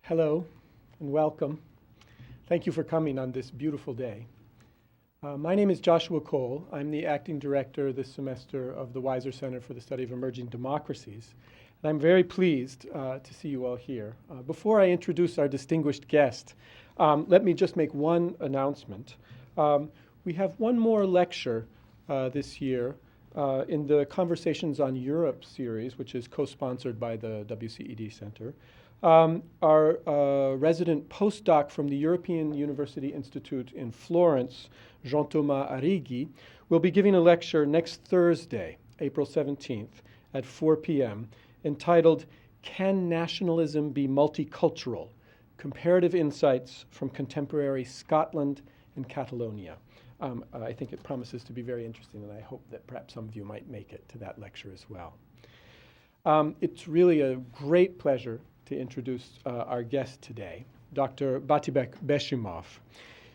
Hello and welcome. Thank you for coming on this beautiful day. My name is Joshua Cole. I'm the acting director this semester of the Weiser Center for the Study of Emerging Democracies. And I'm very pleased to see you all here. Before I introduce our distinguished guest, let me just make one announcement. We have one more lecture this year in the Conversations on Europe series, which is co-sponsored by the WCED Center. Our resident postdoc from the European University Institute in Florence, Jean-Thomas Arrighi, will be giving a lecture next Thursday, April 17th at 4 p.m., entitled, "Can Nationalism Be Multicultural? Comparative Insights from Contemporary Scotland and Catalonia." I think it promises to be very interesting, and I hope that perhaps some of you might make it to that lecture as well. It's really a great pleasure to introduce our guest today, Dr. Batibek Beshimov.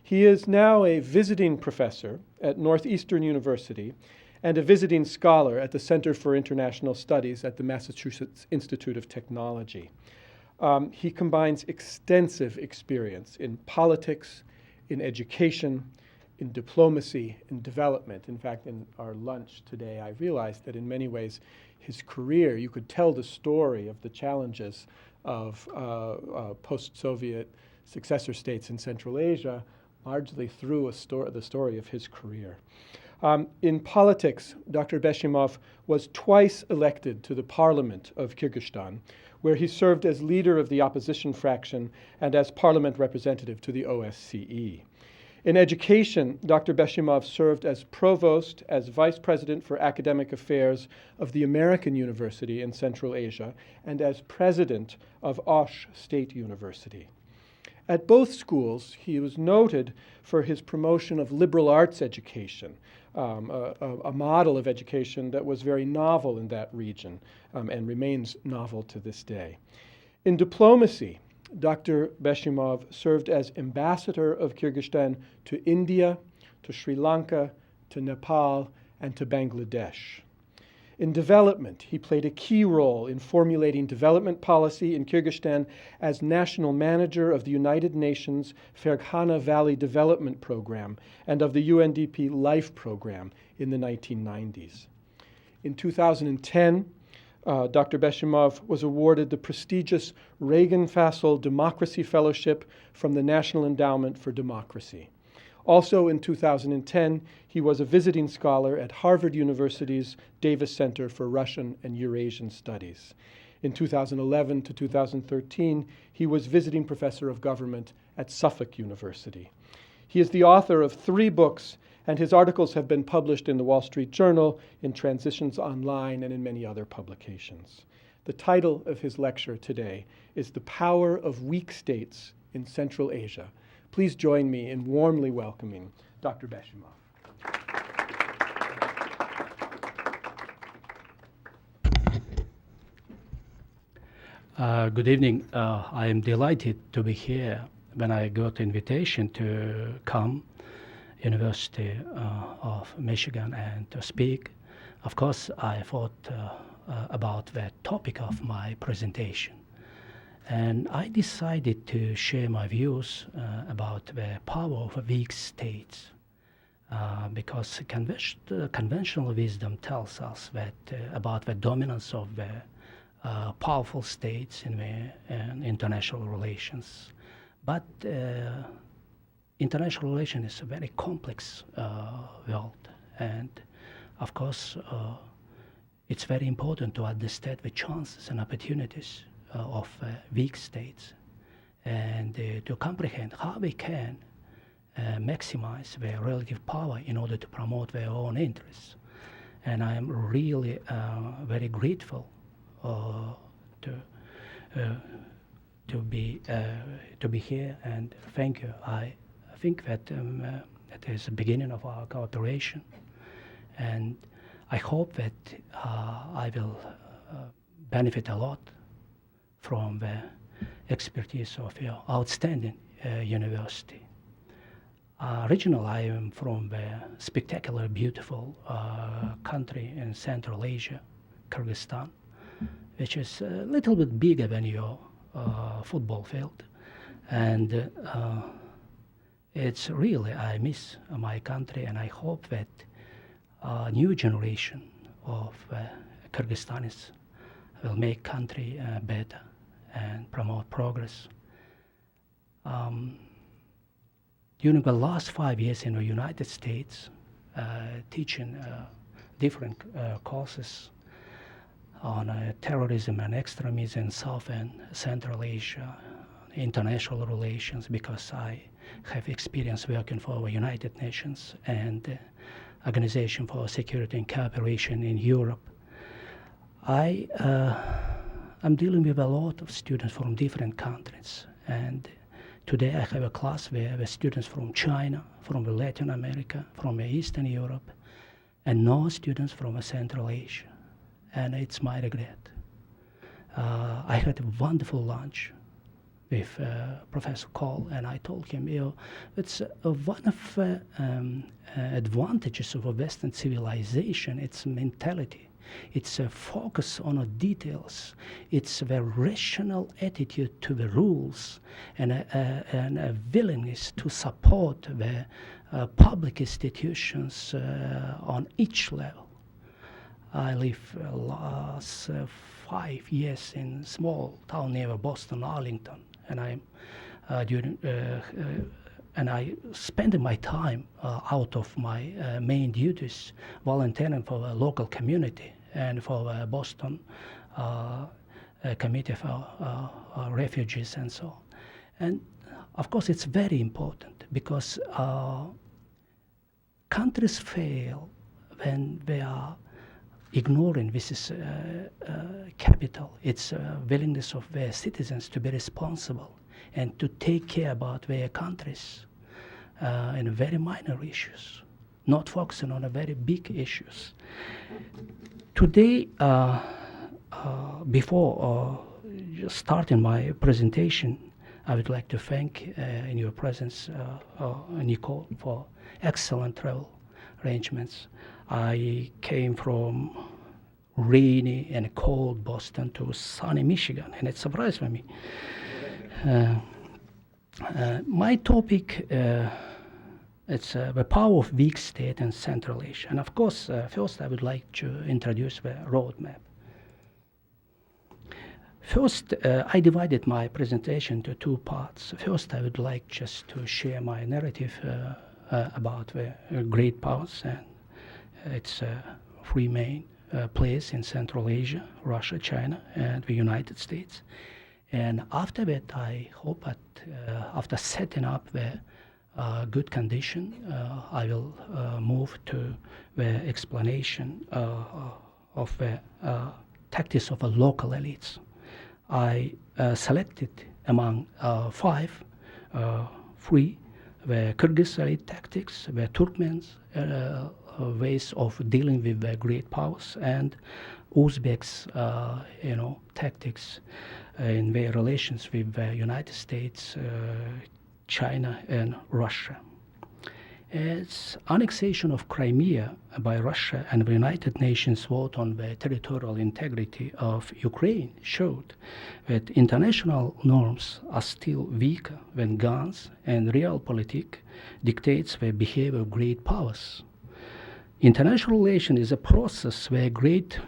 He is now a visiting professor at Northeastern University and a visiting scholar at the Center for International Studies at the Massachusetts Institute of Technology. He combines extensive experience in politics, in education, in diplomacy, in development. In fact, in our lunch today, I realized that in many ways, his career, you could tell the story of the challenges of post-Soviet successor states in Central Asia, largely through the story of his career. In politics, Dr. Beshimov was twice elected to the parliament of Kyrgyzstan, where he served as leader of the opposition fraction and as parliament representative to the OSCE. In education, Dr. Beshimov served as provost, as vice president for academic affairs of the American University in Central Asia, and as president of Osh State University. At both schools, he was noted for his promotion of liberal arts education, a model of education that was very novel in that region and remains novel to this day. In diplomacy, Dr. Beshimov served as ambassador of Kyrgyzstan to India, to Sri Lanka, to Nepal, and to Bangladesh. In development, he played a key role in formulating development policy in Kyrgyzstan as national manager of the United Nations Ferghana Valley Development Program and of the UNDP LIFE program in the 1990s. In 2010, Dr. Beshimov was awarded the prestigious Reagan-Fassel Democracy Fellowship from the National Endowment for Democracy. Also in 2010, he was a visiting scholar at Harvard University's Davis Center for Russian and Eurasian Studies. In 2011 to 2013, he was visiting professor of government at Suffolk University. He is the author of 3 books, and his articles have been published in the Wall Street Journal, in Transitions Online, and in many other publications. The title of his lecture today is "The Power of Weak States in Central Asia." Please join me in warmly welcoming Dr. Beshimov. Good evening. I am delighted to be here when I got invitation to come University of Michigan and to speak. Of course, I thought about the topic of my presentation. And I decided to share my views about the power of weak states because conventional wisdom tells us that about the dominance of the powerful states in international relations. But international relations is a very complex world, and of course it's very important to understand the chances and opportunities of weak states and to comprehend how we can maximize their relative power in order to promote their own interests. And I am really very grateful to be here, and thank you. I think that it is the beginning of our cooperation, and I hope that I will benefit a lot from the expertise of your outstanding university. Originally, I am from the spectacular, beautiful country in Central Asia, Kyrgyzstan, which is a little bit bigger than your football field. And it's really, I miss my country, and I hope that a new generation of Kyrgyzstanis will make country better and promote progress. During the last 5 years in the United States, teaching different courses on terrorism and extremism in South and Central Asia, international relations, because I have experience working for the United Nations and Organization for Security and Cooperation in Europe. I'm dealing with a lot of students from different countries, and today I have a class where the students from China, from Latin America, from Eastern Europe, and no students from Central Asia. And it's my regret. I had a wonderful lunch with Professor Cole, and I told him, it's one of the advantages of a Western civilization, its mentality. It's a focus on the details. It's a rational attitude to the rules and a willingness to support the public institutions on each level. I live last 5 years in a small town near Boston, Arlington, and I spend my time out of my main duties volunteering for the local community and for the Boston Committee for Refugees and so on. And of course it's very important because countries fail when they are ignoring this is capital. It's willingness of their citizens to be responsible and to take care about their countries in very minor issues, not focusing on the very big issues. Today, before starting my presentation, I would like to thank in your presence Nicole for excellent travel arrangements. I came from rainy and cold Boston to sunny Michigan, and it's a surprise for me. My topic it's the power of weak state in Central Asia. And of course, first I would like to introduce the roadmap. First, I divided my presentation into two parts. First, I would like just to share my narrative about the great powers and its three main players in Central Asia: Russia, China, and the United States. And after that, I hope that after setting up the good condition, I will move to the explanation of the tactics of the local elites. I selected among three, the Kyrgyz elite tactics, the Turkmens ways of dealing with the great powers, and Uzbeks, tactics in their relations with the United States, China, and Russia. Its annexation of Crimea by Russia and the United Nations vote on the territorial integrity of Ukraine showed that international norms are still weaker when guns and realpolitik dictates the behavior of great powers. International relation is a process where great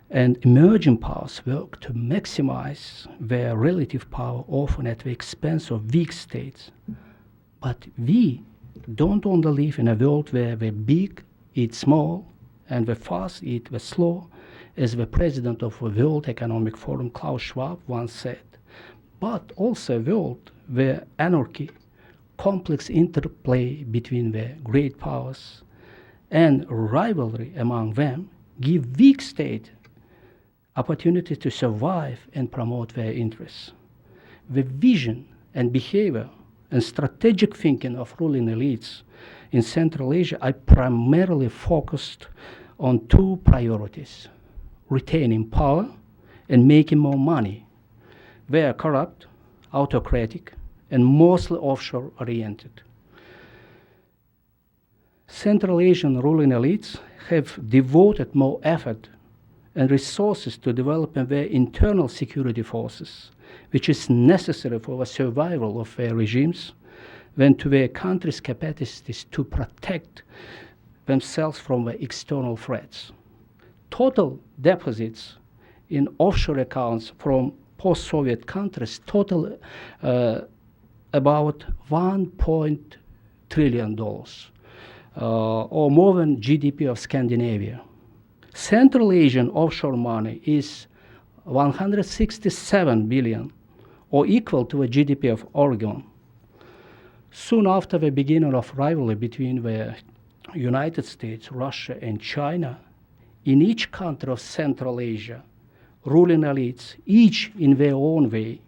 and emerging powers work to maximize their relative power, often at the expense of weak states. But we don't only live in a world where the big eat small and the fast eat the slow, as the president of the World Economic Forum, Klaus Schwab, once said, but also a world where anarchy, complex interplay between the great powers, and rivalry among them give weak state opportunity to survive and promote their interests. The vision and behavior and strategic thinking of ruling elites in Central Asia are primarily focused on two priorities: retaining power and making more money. They are corrupt, autocratic, and mostly offshore-oriented. Central Asian ruling elites have devoted more effort and resources to develop their internal security forces, which is necessary for the survival of their regimes, than to their country's capacities to protect themselves from the external threats. Total deposits in offshore accounts from post-Soviet countries total about $1 trillion, or more than GDP of Scandinavia. Central Asian offshore money is 167 billion, or equal to the GDP of Oregon. Soon after the beginning of rivalry between the United States, Russia, and China, in each country of Central Asia, ruling elites, each in their own way,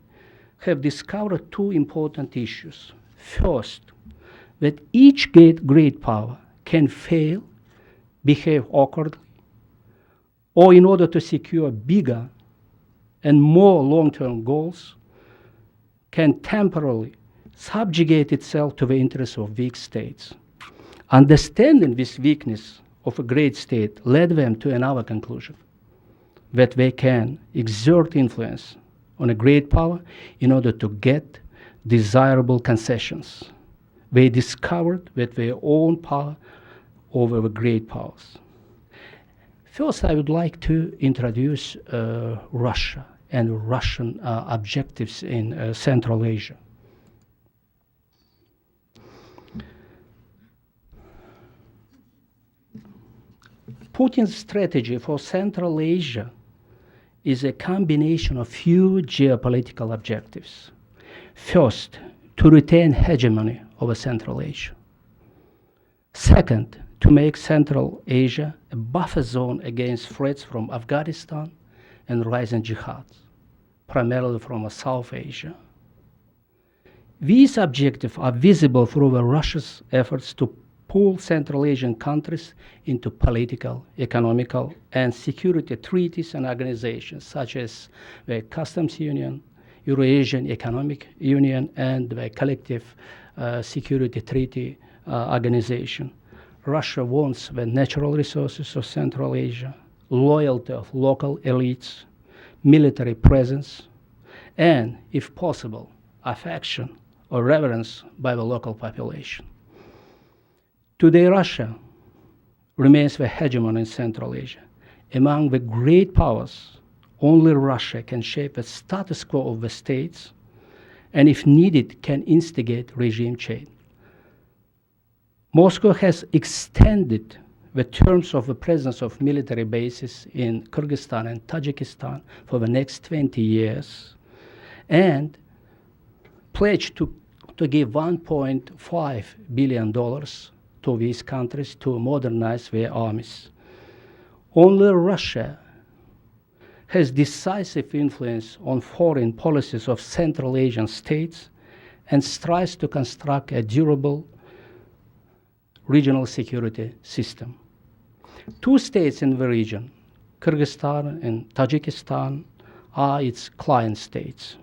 have discovered two important issues. First, that each great power can fail, behave awkwardly, or in order to secure bigger and more long-term goals, can temporarily subjugate itself to the interests of weak states. Understanding this weakness of a great state led them to another conclusion, that they can exert influence on a great power in order to get desirable concessions. They discovered that their own power over the great powers. First, I would like to introduce Russia and Russian objectives in Central Asia. Putin's strategy for Central Asia is a combination of few geopolitical objectives. First, to retain hegemony over Central Asia. Second, to make Central Asia a buffer zone against threats from Afghanistan and rising jihads, primarily from South Asia. These objectives are visible through Russia's efforts to pull Central Asian countries into political, economical, and security treaties and organizations such as the Customs Union, Eurasian Economic Union, and the Collective Security Treaty Organization. Russia wants the natural resources of Central Asia, loyalty of local elites, military presence, and, if possible, affection or reverence by the local population. Today, Russia remains the hegemon in Central Asia. Among the great powers, only Russia can shape the status quo of the states, and if needed, can instigate regime change. Moscow has extended the terms of the presence of military bases in Kyrgyzstan and Tajikistan for the next 20 years, and pledged to give $1.5 billion to these countries to modernize their armies. Only Russia has decisive influence on foreign policies of Central Asian states and strives to construct a durable regional security system. Two states in the region, Kyrgyzstan and Tajikistan, are its client states.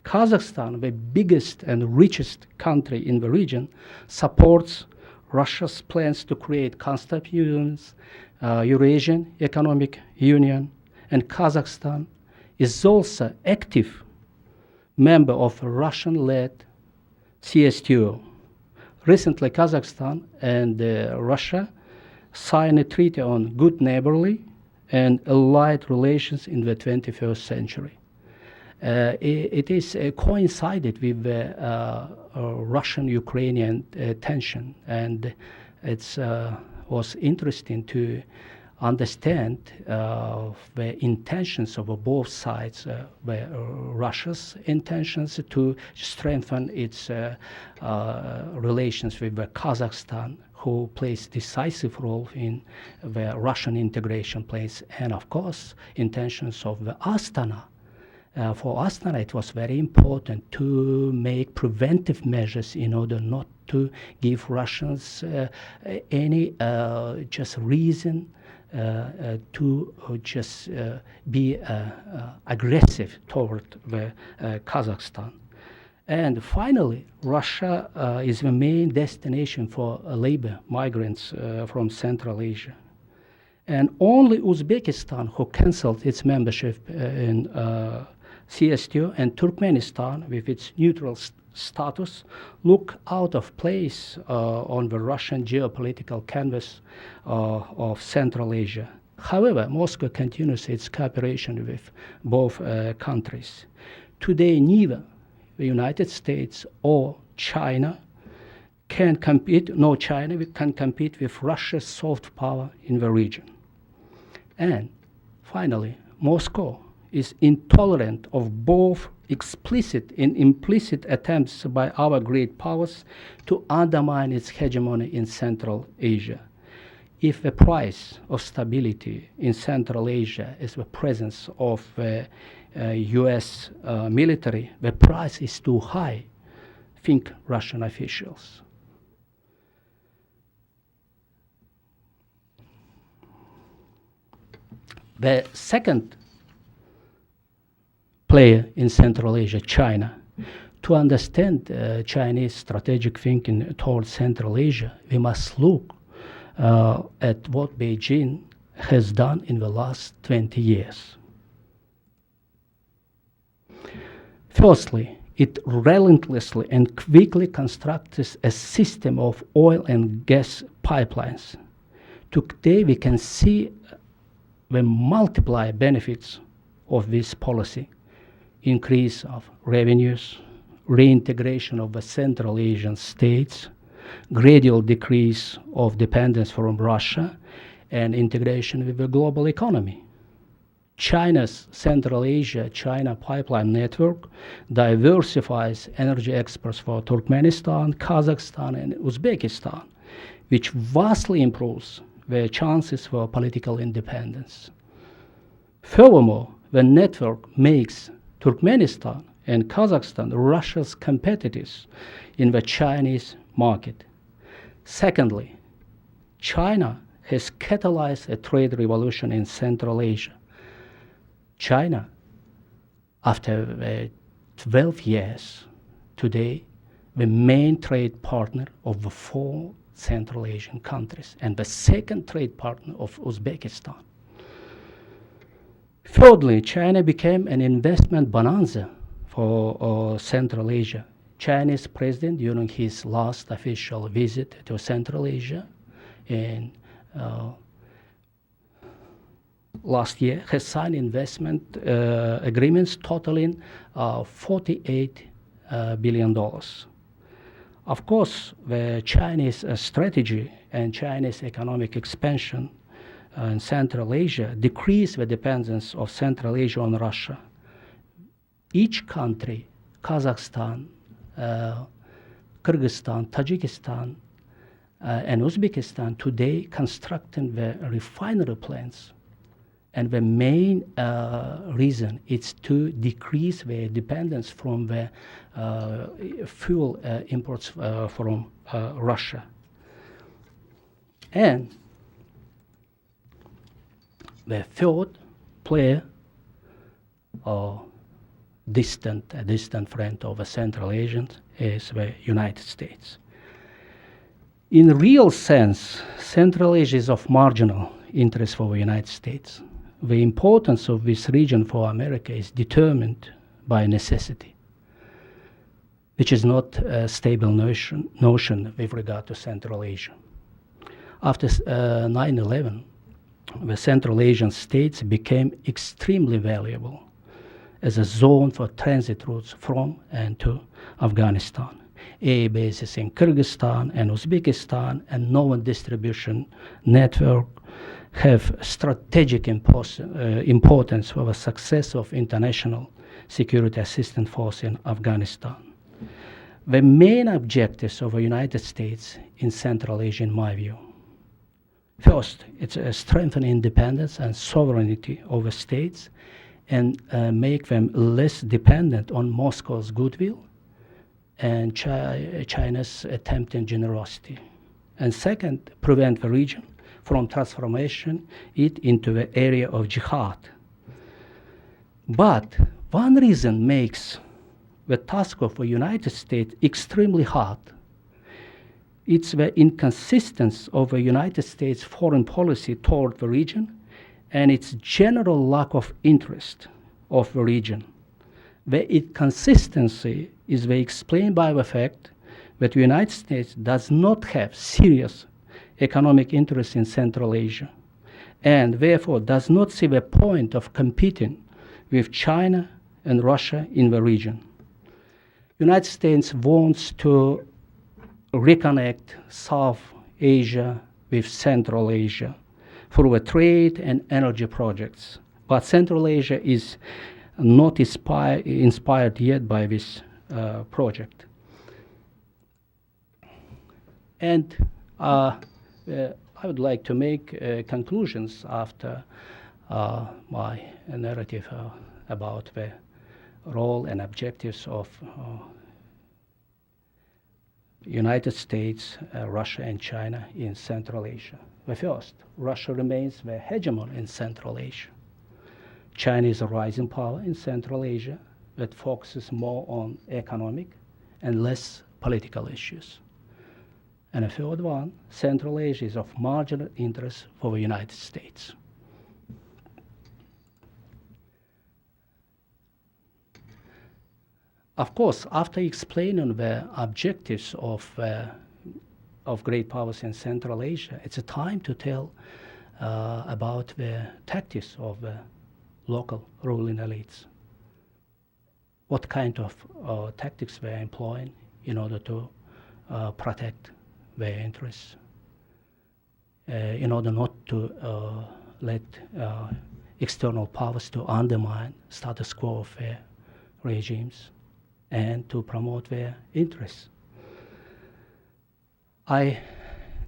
Kazakhstan, the biggest and richest country in the region, supports Russia's plans to create customs unions, Eurasian Economic Union, and Kazakhstan is also active member of a Russian-led CSTO. Recently, Kazakhstan and Russia signed a treaty on good neighborly and allied relations in the 21st century. It is coincided with the Russian-Ukrainian tension, and it was interesting to understand the intentions of both sides, Russia's intentions to strengthen its relations with Kazakhstan, who plays decisive role in the Russian integration place, and of course intentions of the Astana. For Astana, it was very important to make preventive measures in order not to give Russians any just reason to just be aggressive toward the Kazakhstan. And finally, Russia is the main destination for labor migrants from Central Asia. And only Uzbekistan, who cancelled its membership in CSTO, and Turkmenistan, with its neutral status, look out of place on the Russian geopolitical canvas of Central Asia. However, Moscow continues its cooperation with both countries. Today, neither the United States or China can compete, no China can compete with Russia's soft power in the region. And finally, Moscow is intolerant of both explicit and implicit attempts by our great powers to undermine its hegemony in Central Asia. If the price of stability in Central Asia is the presence of US military, the price is too high, think Russian officials. The second player in Central Asia, China. To understand Chinese strategic thinking towards Central Asia, we must look at what Beijing has done in the last 20 years. Firstly, it relentlessly and quickly constructs a system of oil and gas pipelines. Today we can see the multiplier benefits of this policy: increase of revenues, reintegration of the Central Asian states, gradual decrease of dependence from Russia, and integration with the global economy. China's Central Asia-China pipeline network diversifies energy exports for Turkmenistan, Kazakhstan, and Uzbekistan, which vastly improves their chances for political independence. Furthermore, the network makes Turkmenistan and Kazakhstan Russia's competitors in the Chinese market. Secondly, China has catalyzed a trade revolution in Central Asia. China, after 12 years, today, the main trade partner of the 4 Central Asian countries and the second trade partner of Uzbekistan. Thirdly, China became an investment bonanza for Central Asia. Chinese president, during his last official visit to Central Asia in last year, has signed investment agreements totaling $48 billion. Of course, the Chinese strategy and Chinese economic expansion in Central Asia decrease the dependence of Central Asia on Russia. Each country, Kazakhstan, Kyrgyzstan, Tajikistan, and Uzbekistan today constructing the refinery plants. And the main reason is to decrease the dependence from the fuel imports from Russia. And the third player, or a distant friend of the Central Asians, is the United States. In real sense, Central Asia is of marginal interest for the United States. The importance of this region for America is determined by necessity, which is not a stable notion with regard to Central Asia. After 9/11, the Central Asian states became extremely valuable as a zone for transit routes from and to Afghanistan. Air bases in Kyrgyzstan and Uzbekistan and known distribution network have strategic importance for the success of international security assistance force in Afghanistan. The main objectives of the United States in Central Asia, in my view: first, it's strengthen independence and sovereignty of the states and make them less dependent on Moscow's goodwill and China's attempted generosity. And second, prevent the region from transformation it into the area of jihad. But one reason makes the task of the United States extremely hard. it's the inconsistency of the United States foreign policy toward the region and its general lack of interest of the region. The inconsistency is explained by the fact that the United States does not have serious economic interest in Central Asia and therefore does not see the point of competing with China and Russia in the region. The United States wants to reconnect South Asia with Central Asia through the trade and energy projects. But Central Asia is not inspired yet by this project. And I would like to make conclusions after my narrative about the role and objectives of United States, Russia, and China in Central Asia. The first, Russia remains the hegemon in Central Asia. China is a rising power in Central Asia that focuses more on economic and less political issues. And a third one, Central Asia is of marginal interest for the United States. Of course, after explaining the objectives of great powers in Central Asia, it's a time to tell about the tactics of the local ruling elites. What kind of tactics they're employing in order to protect their interests, in order not to let external powers to undermine status quo of their regimes and to promote their interests. I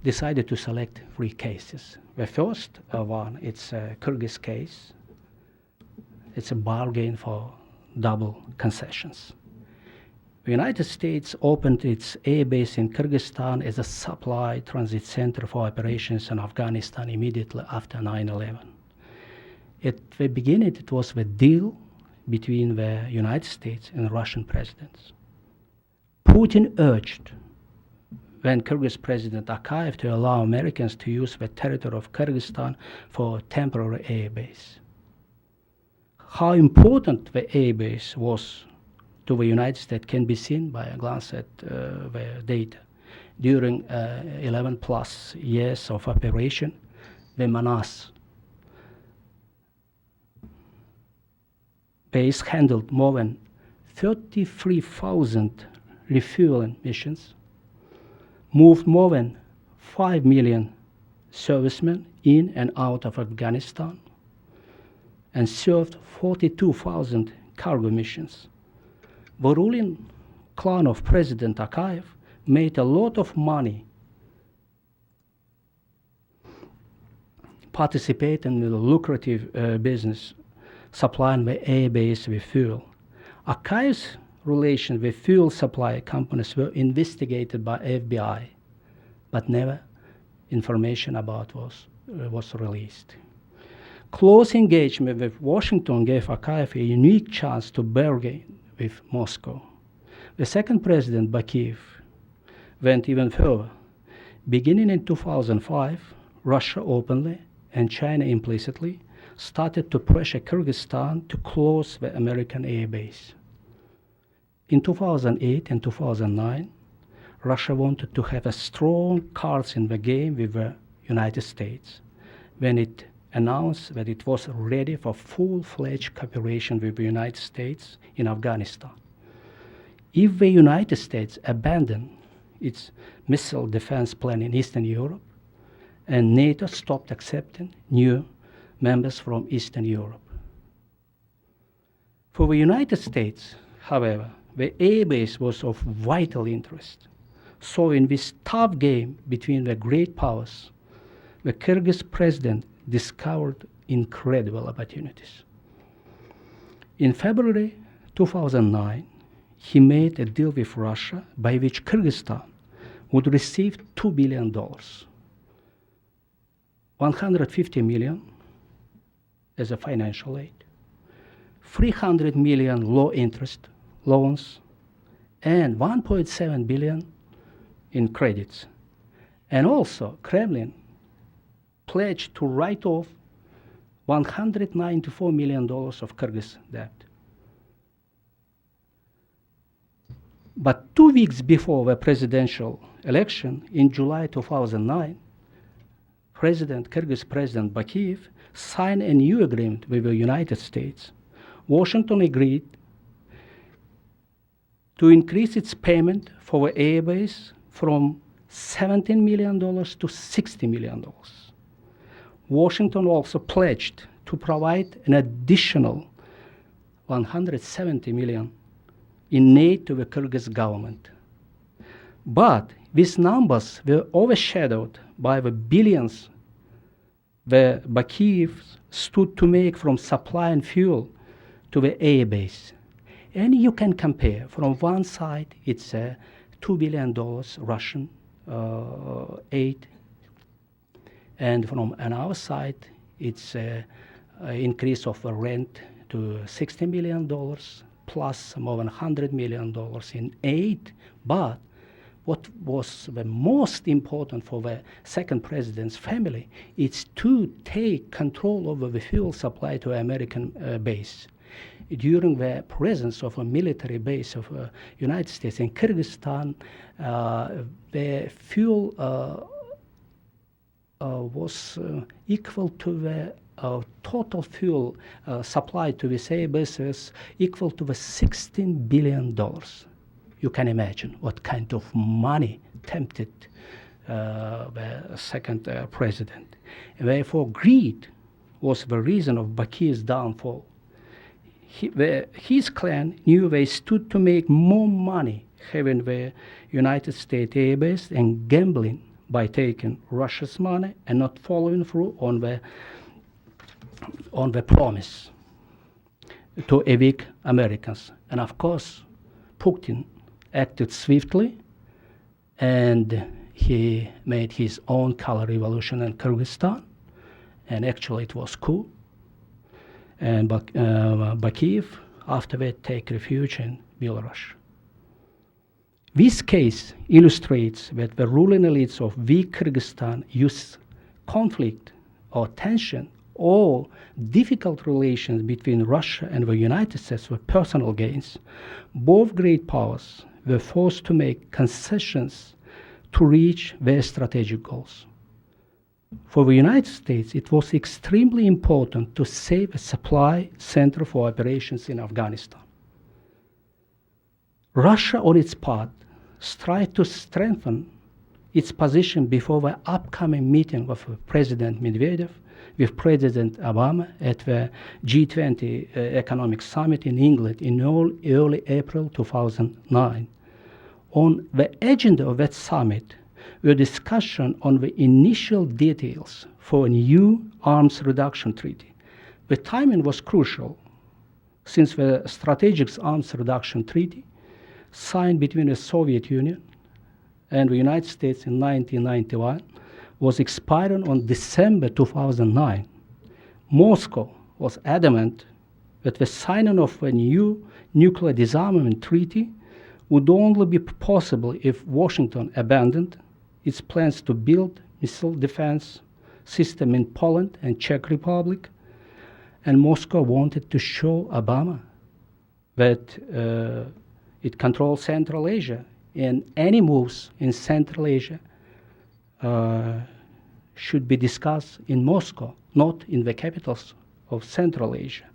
decided to select 3 cases. The first one, it's a Kyrgyz case. It's a bargain for double concessions. The United States opened its airbase in Kyrgyzstan as a supply transit center for operations in Afghanistan immediately after 9/11. At the beginning, it was the deal between the United States and Russian presidents. Putin urged when Kyrgyz President Akayev to allow Americans to use the territory of Kyrgyzstan for a temporary airbase. How important the airbase was to the United States can be seen by a glance at the data. During 11 plus years of operation, the Manas base handled more than 33,000 refueling missions, moved more than 5 million servicemen in and out of Afghanistan, and served 42,000 cargo missions. The ruling clan of President Akayev made a lot of money participating in the lucrative business supplying the airbase with fuel. Akayev's relations with fuel supply companies were investigated by FBI, but never information about was released. Close engagement with Washington gave Akayev a unique chance to bargain with Moscow. The second president, Bakiyev, went even further. Beginning in 2005, Russia openly and China implicitly started to pressure Kyrgyzstan to close the American airbase. In 2008 and 2009, Russia wanted to have a strong cards in the game with the United States when it announced that it was ready for full-fledged cooperation with the United States in Afghanistan. If the United States abandoned its missile defense plan in Eastern Europe, and NATO stopped accepting new members from Eastern Europe. For the United States, however, the airbase was of vital interest. So in this tough game between the great powers, the Kyrgyz president discovered incredible opportunities. In February 2009, he made a deal with Russia by which Kyrgyzstan would receive $2 billion, 150 million as a financial aid, 300 million low-interest loans, and 1.7 billion in credits. And also, Kremlin pledged to write off $194 million of Kyrgyz debt. But 2 weeks before the presidential election, in July 2009, Kyrgyz President Bakiyev signed a new agreement with the United States. Washington agreed to increase its payment for the airbase from $17 million to $60 million. Washington also pledged to provide an additional $170 million in aid to the Kyrgyz government. But these numbers were overshadowed by the billions that Bakiyev stood to make from supplying fuel to the airbase. And you can compare. From one side, it's $2 billion Russian aid, and from another side, it's an increase of the rent to $60 million, plus more than $100 million in aid. But what was the most important for the second president's family is to take control over the fuel supply to American base. During the presence of a military base of the United States in Kyrgyzstan, the fuel was equal to the total fuel supply to the air bases equal to the $16 billion. You can imagine what kind of money tempted the second president. And therefore, greed was the reason of Bakiyev's downfall. His clan knew they stood to make more money having the United States airbase and gambling by taking Russia's money and not following through on the promise to evict Americans. And of course, Putin acted swiftly, and he made his own color revolution in Kyrgyzstan, and actually it was coup. And Bakiyev, after that, take refuge in Belarus. This case illustrates that the ruling elites of weak Kyrgyzstan use conflict or tension or difficult relations between Russia and the United States for personal gains. Both great powers were forced to make concessions to reach their strategic goals. For the United States, it was extremely important to save a supply center for operations in Afghanistan. Russia, on its part, strived to strengthen its position before the upcoming meeting of President Medvedev with President Obama at the G20 Economic Summit in England in early April 2009. On the agenda of that summit were discussion on the initial details for a new arms reduction treaty. The timing was crucial, since the Strategic Arms Reduction Treaty, signed between the Soviet Union and the United States in 1991, was expiring on December 2009. Moscow was adamant that the signing of a new nuclear disarmament treaty would only be possible if Washington abandoned its plans to build missile defense system in Poland and Czech Republic, and Moscow wanted to show Obama that it controls Central Asia, and any moves in Central Asia should be discussed in Moscow, not in the capitals of Central Asia.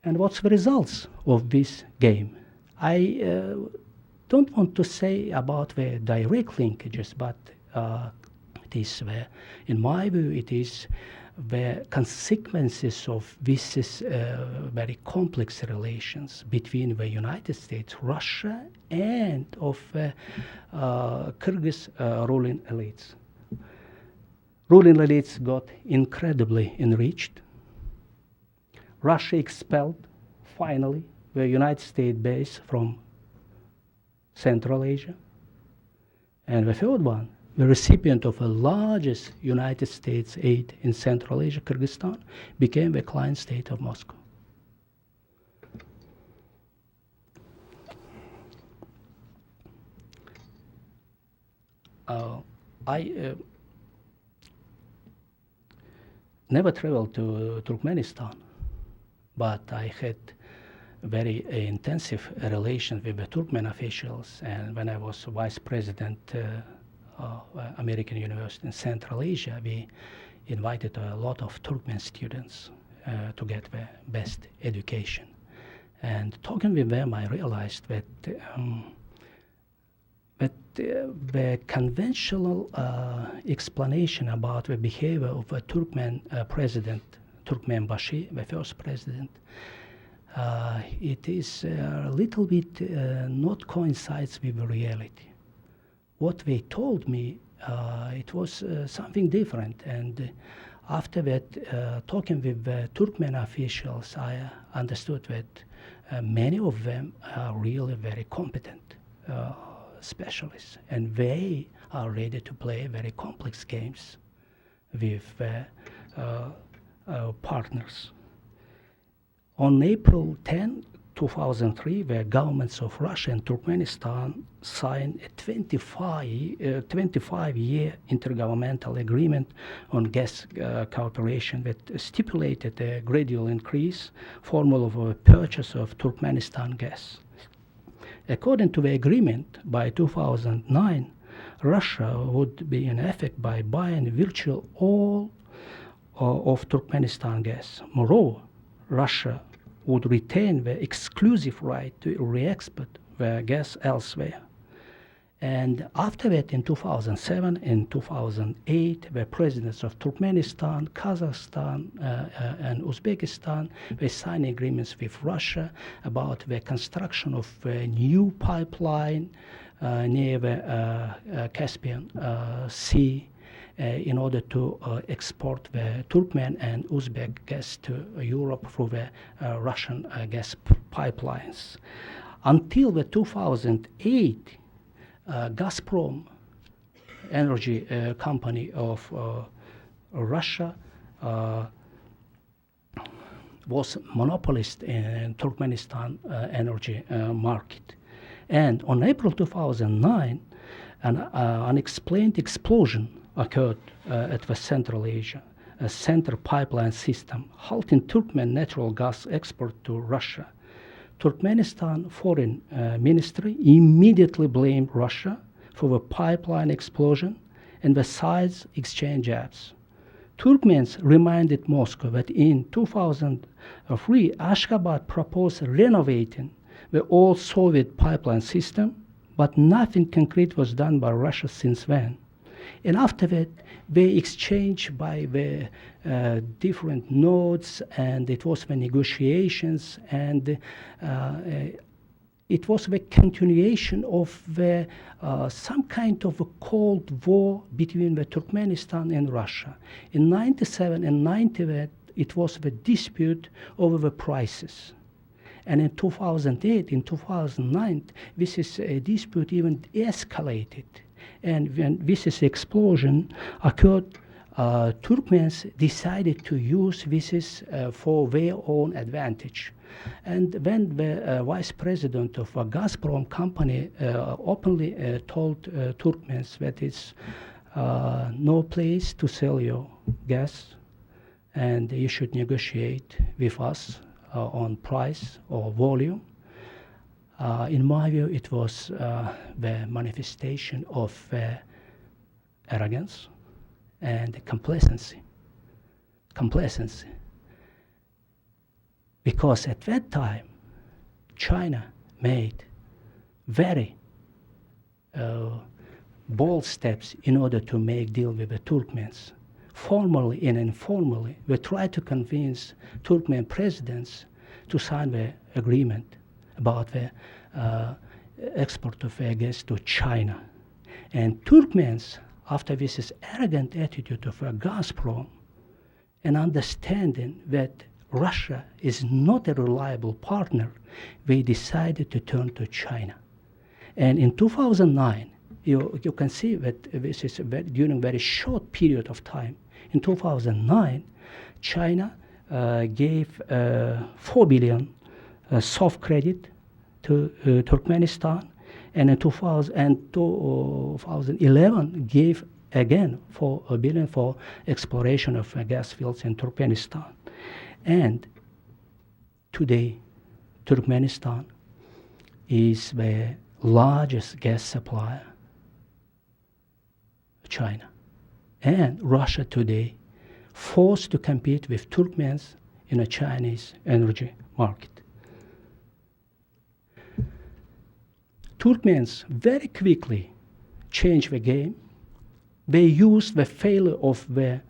And what's the results of this game? I don't want to say about the direct linkages, but it is in my view, it is the consequences of this very complex relations between the United States, Russia, and of Kyrgyz ruling elites. Ruling elites got incredibly enriched. Russia expelled, finally, the United States base from Central Asia. And the third one, the recipient of the largest United States aid in Central Asia, Kyrgyzstan, became the client state of Moscow. I never traveled to Turkmenistan, but I had very intensive relations with the Turkmen officials, and when I was vice president of American University in Central Asia, we invited a lot of Turkmen students to get the best education. And talking with them, I realized that the conventional explanation about the behavior of a Turkmen president, Turkmenbashi, the first president, it is a little bit not coincides with the reality. What they told me, it was something different, and after that, talking with the Turkmen officials, I understood that many of them are really very competent specialists, and they are ready to play very complex games with partners. On April 10, 2003, the governments of Russia and Turkmenistan signed a 25-year intergovernmental agreement on gas cooperation that stipulated a gradual increase formula of a purchase of Turkmenistan gas. According to the agreement, by 2009, Russia would be in effect by buying virtually all of Turkmenistan gas. Moreover, Russia would retain the exclusive right to re-export the gas elsewhere. And after that, in 2007 and 2008, the presidents of Turkmenistan, Kazakhstan, and Uzbekistan they signed agreements with Russia about the construction of a new pipeline near the Caspian Sea in order to export the Turkmen and Uzbek gas to Europe through the Russian gas pipelines. Until the 2008, Gazprom energy company of Russia was monopolist in Turkmenistan energy market. And on April 2009, an unexplained explosion occurred at the Central Asia, a center pipeline system, halting Turkmen natural gas export to Russia. Turkmenistan Foreign Ministry immediately blamed Russia for the pipeline explosion and the sides exchange apps. Turkmens reminded Moscow that in 2003, Ashgabat proposed renovating the old Soviet pipeline system, but nothing concrete was done by Russia since then. And after that, they exchanged by the different notes, and it was the negotiations, and it was the continuation of the some kind of a Cold War between the Turkmenistan and Russia. In 97 and 98, it was the dispute over the prices. And in 2008, in 2009, this is a dispute even escalated. And when this explosion occurred, Turkmens decided to use this for their own advantage. And when the vice president of a Gazprom company openly told Turkmens that it's no place to sell your gas, and you should negotiate with us on price or volume. In my view, it was the manifestation of arrogance and complacency. Because at that time, China made very bold steps in order to make deal with the Turkmens. Formally and informally, we tried to convince Turkmen presidents to sign the agreement about the export of gas to China. And Turkmens, after this arrogant attitude of Gazprom, and understanding that Russia is not a reliable partner, they decided to turn to China. And in 2009, you can see that this is during a very short period of time. In 2009, China gave 4 billion soft credit to Turkmenistan, And in 2011 gave again $4 billion for exploration of gas fields in Turkmenistan. And today, Turkmenistan is the largest gas supplier of China. And Russia today forced to compete with Turkmens in a Chinese energy market. Turkmens very quickly changed the game. They used the failure of the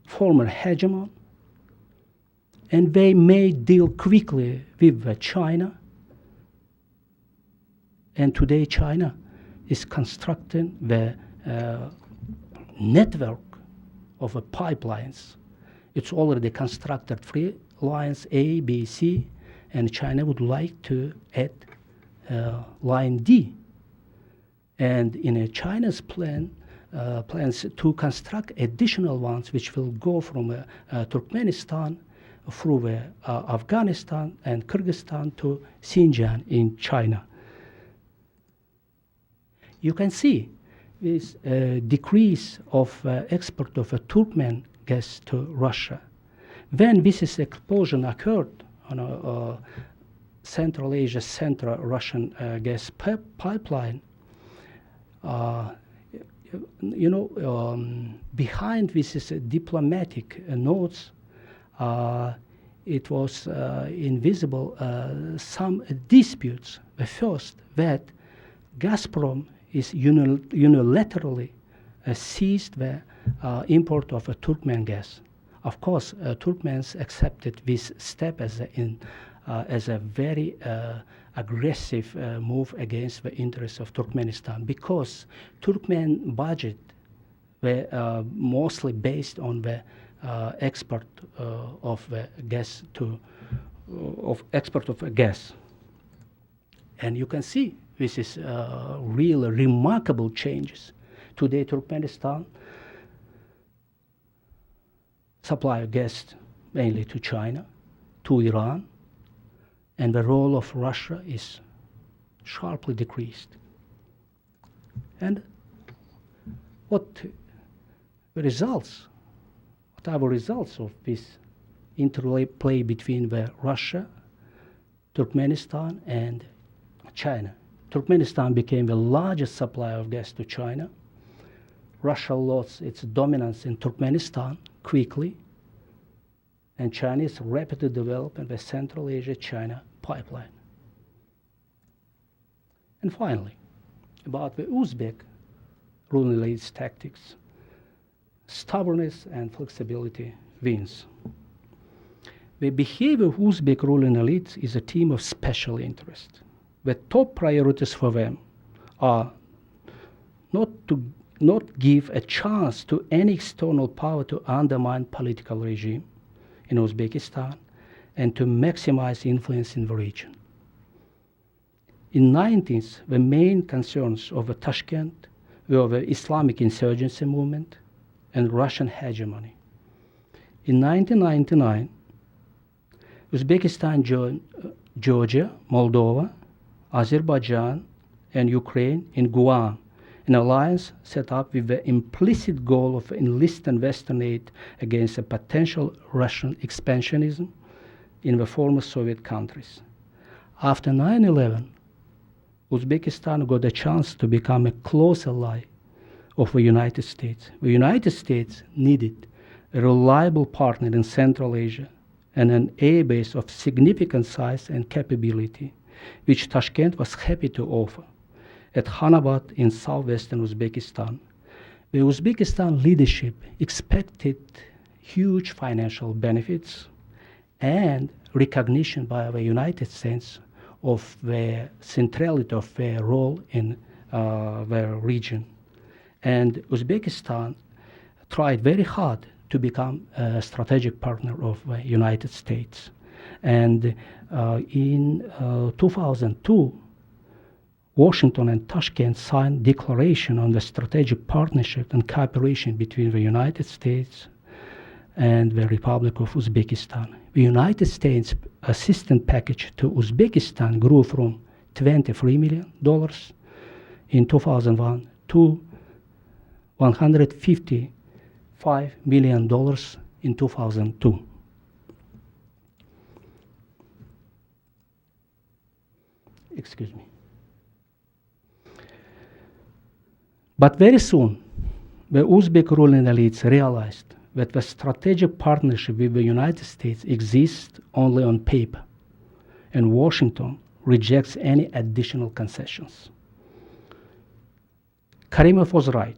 former hegemon, and they made deal quickly with China. And today China is constructing the network of pipelines. It's already constructed 3 lines, A, B, C, and China would like to add line D. And in China's plans to construct additional ones which will go from Turkmenistan through Afghanistan and Kyrgyzstan to Xinjiang in China. You can see this decrease of export of Turkmen gas to Russia. When this explosion occurred on Central Asia Central Russian gas pipeline, behind this is diplomatic notes. It was invisible some disputes. The first, that Gazprom is unilaterally seized the import of Turkmen gas. Of course, Turkmens accepted this step as a very aggressive move against the interests of Turkmenistan, because Turkmen budget were mostly based on the export of the gas export of gas. And you can see this is really remarkable changes. Today, Turkmenistan supply gas mainly to China, to Iran, and the role of Russia is sharply decreased. And what are the results of this interplay between Russia, Turkmenistan, and China? Turkmenistan became the largest supplier of gas to China. Russia lost its dominance in Turkmenistan quickly, and China is rapidly developing the Central Asia-China pipeline. And finally, about the Uzbek ruling elites' tactics. Stubbornness and flexibility wins. The behavior of Uzbek ruling elites is a theme of special interest. The top priorities for them are not give a chance to any external power to undermine political regime in Uzbekistan and to maximize influence in the region. In the 1990s, the main concerns of Tashkent were the Islamic insurgency movement and Russian hegemony. In 1999, Uzbekistan joined Georgia, Moldova, Azerbaijan, and Ukraine in Guam, an alliance set up with the implicit goal of enlisting Western aid against a potential Russian expansionism in the former Soviet countries. After 9/11, Uzbekistan got a chance to become a close ally of the United States. The United States needed a reliable partner in Central Asia and an air base of significant size and capability, which Tashkent was happy to offer at Khanabad in southwestern Uzbekistan. The Uzbekistan leadership expected huge financial benefits and recognition by the United States of the centrality of their role in the region. And Uzbekistan tried very hard to become a strategic partner of the United States. And in 2002, Washington and Tashkent signed declaration on the strategic partnership and cooperation between the United States and the Republic of Uzbekistan. The United States assistance package to Uzbekistan grew from $23 million in 2001 to $155 million in 2002. Excuse me. But very soon, the Uzbek ruling elites realized that the strategic partnership with the United States exists only on paper, and Washington rejects any additional concessions. Karimov was right.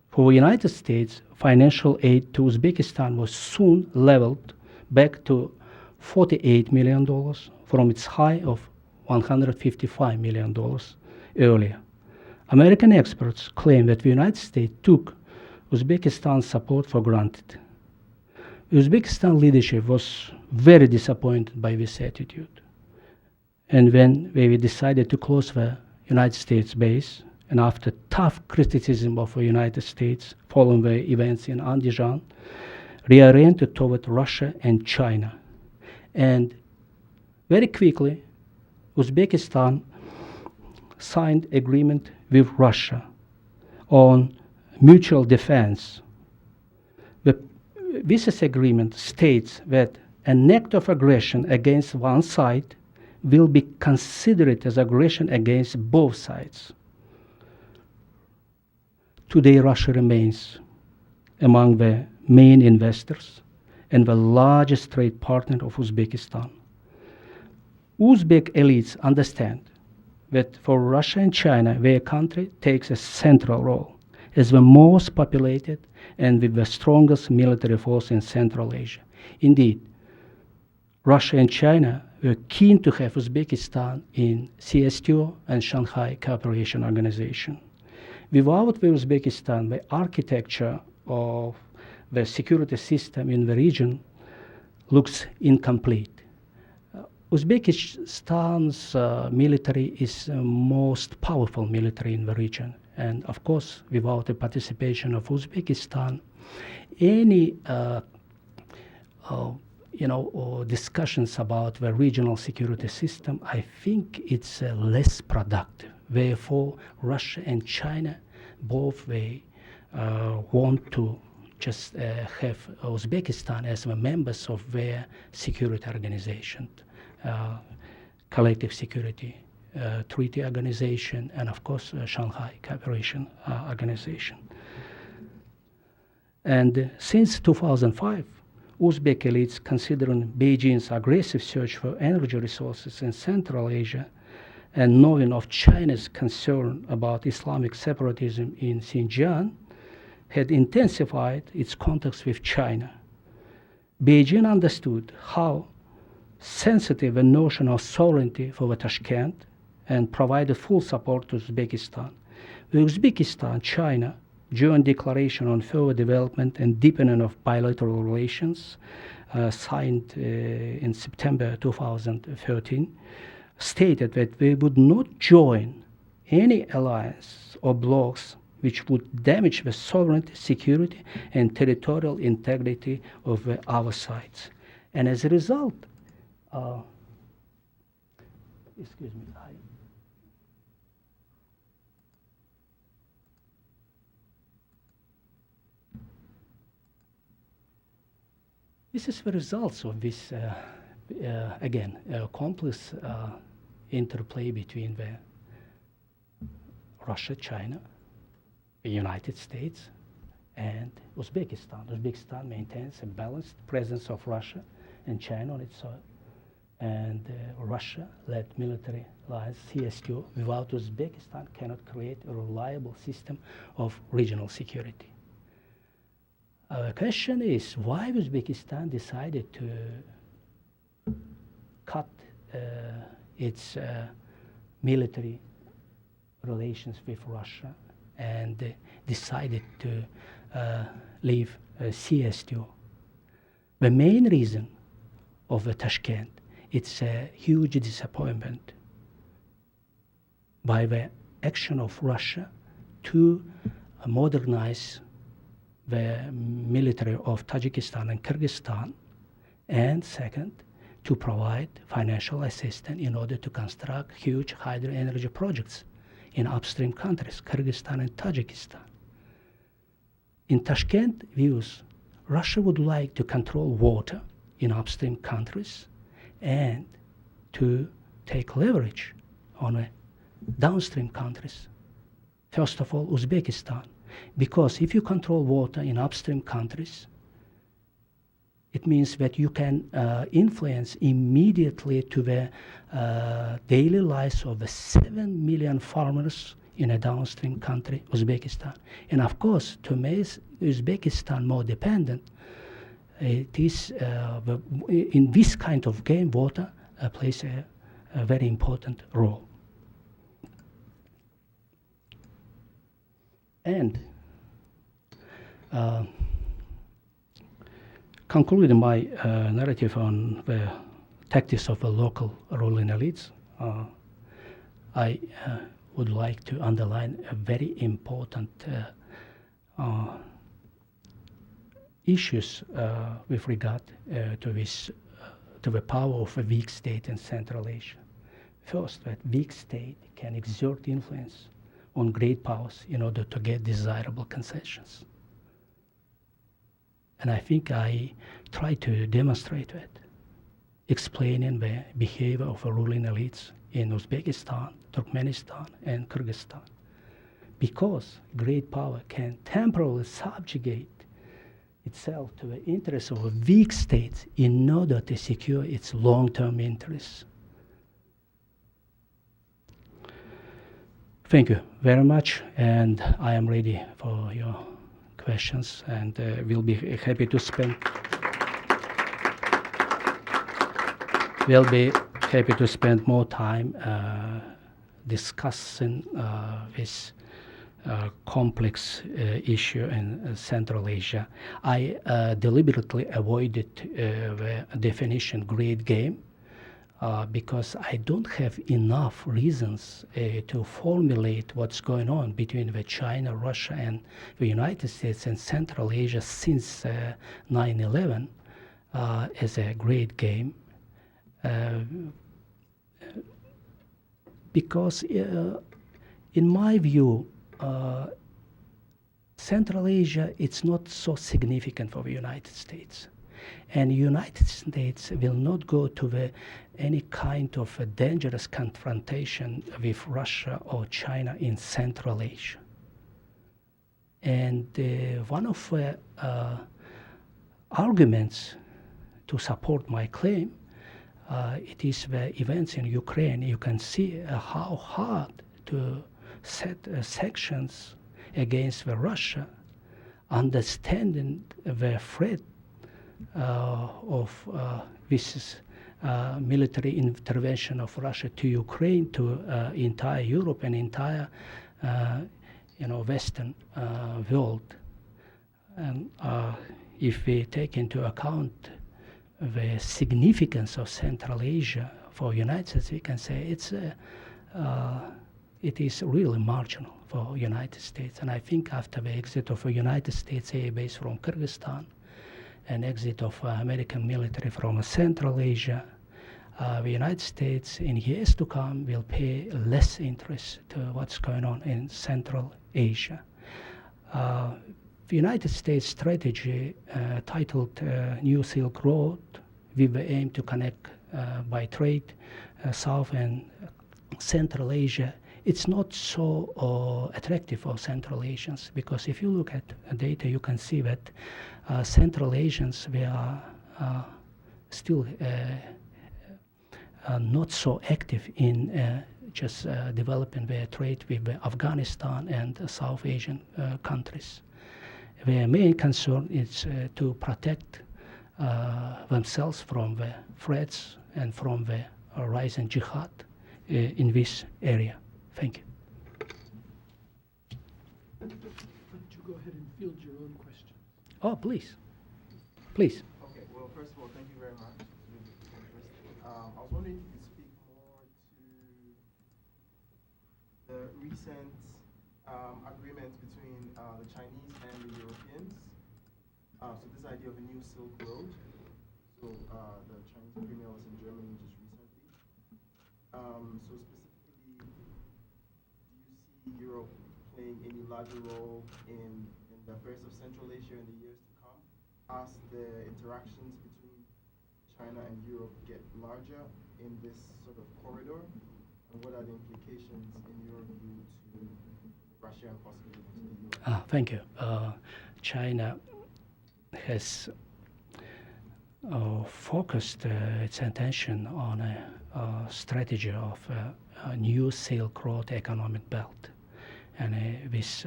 For the United States, financial aid to Uzbekistan was soon leveled back to $48 million from its high of $155 million earlier. American experts claim that the United States took Uzbekistan's support for granted. Uzbekistan leadership was very disappointed by this attitude. And when they decided to close the United States base, and after tough criticism of the United States following the events in Andijan, reoriented toward Russia and China. And very quickly, Uzbekistan signed agreement with Russia on mutual defense. This agreement states that an act of aggression against one side will be considered as aggression against both sides. Today, Russia remains among the main investors and the largest trade partner of Uzbekistan. Uzbek elites understand that for Russia and China, their country takes a central role as the most populated and with the strongest military force in Central Asia. Indeed, Russia and China were keen to have Uzbekistan in CSTO and Shanghai Cooperation Organization. Without the Uzbekistan, the architecture of the security system in the region looks incomplete. Uzbekistan's military is the most powerful military in the region. And of course, without the participation of Uzbekistan, any discussions about the regional security system, I think it's less productive. Therefore, Russia and China both they want to just have Uzbekistan as the members of their security organization, collective security treaty organization, and of course Shanghai Cooperation Organization. And since 2005, Uzbek elites considering Beijing's aggressive search for energy resources in Central Asia and knowing of China's concern about Islamic separatism in Xinjiang had intensified its contacts with China. Beijing understood how sensitive the notion of sovereignty for Tashkent and provided full support to Uzbekistan. The Uzbekistan-China Joint Declaration on Further Development and Deepening of Bilateral Relations, signed in September 2013, stated that they would not join any alliance or blocs which would damage the sovereignty, security, and territorial integrity of the other sides. And as a result, this is the results of this, complex interplay between the Russia, China, the United States, and Uzbekistan. Uzbekistan maintains a balanced presence of Russia and China on its soil. And Russia-led military alliance, CSTO, without Uzbekistan cannot create a reliable system of regional security. The question is why Uzbekistan decided to cut its military relations with Russia and decided to leave CSTO. The main reason of the Tashkent, it's a huge disappointment by the action of Russia to modernize the military of Tajikistan and Kyrgyzstan, and second, to provide financial assistance in order to construct huge hydro energy projects in upstream countries, Kyrgyzstan and Tajikistan. In Tashkent views, Russia would like to control water in upstream countries and to take leverage on downstream countries. First of all, Uzbekistan, because if you control water in upstream countries, it means that you can influence immediately to the daily lives of the 7 million farmers in a downstream country, Uzbekistan. And of course, to make Uzbekistan more dependent, it is in this kind of game, water plays a very important role. And concluding my narrative on the tactics of the local ruling elites, I would like to underline a very important issues with regard to the power of a weak state in Central Asia. First, that weak state can exert influence on great powers in order to get desirable concessions. And I think I try to demonstrate that, explaining the behavior of the ruling elites in Uzbekistan, Turkmenistan, and Kyrgyzstan. Because great power can temporarily subjugate itself to the interests of weak states in order to secure its long-term interests. Thank you very much, and I am ready for your questions, and we'll be happy to spend more time discussing this complex issue in Central Asia. I deliberately avoided the definition "great game" because I don't have enough reasons to formulate what's going on between China, Russia, and the United States and Central Asia since 9/11 as a great game. Because in my view, Central Asia, it's not so significant for the United States. And the United States will not go to any kind of a dangerous confrontation with Russia or China in Central Asia. And one of the arguments to support my claim, it is the events in Ukraine. You can see how hard to set sanctions against Russia, understanding the threat of this military intervention of Russia to Ukraine, to entire Europe and entire Western world. And if we take into account the significance of Central Asia for United States, we can say it is really marginal for United States. And I think after the exit of a United States air base from Kyrgyzstan and exit of American military from Central Asia, the United States in years to come will pay less interest to what's going on in Central Asia. The United States strategy titled New Silk Road, with the aim to connect by trade South and Central Asia, it's not so attractive for Central Asians, because if you look at data, you can see that Central Asians, they are still not so active in just developing their trade with Afghanistan and South Asian countries. Their main concern is to protect themselves from the threats and from the rising jihad in this area. Thank you. Why don't you go ahead and field your own questions? Oh, please. Please. Okay, well, first of all, thank you very much. I was wondering if you could speak more to the recent agreement between the Chinese and the Europeans. So this idea of a new Silk Road. So the Chinese premier was in Germany just recently. So specifically, do you see Europe playing any larger role in the affairs of Central Asia in the years to come as the interactions between China and Europe get larger in this sort of corridor? And what are the implications in your view to Russia and possibly to the US? Thank you. China has focused its attention on a strategy of a new Silk Road economic belt. And these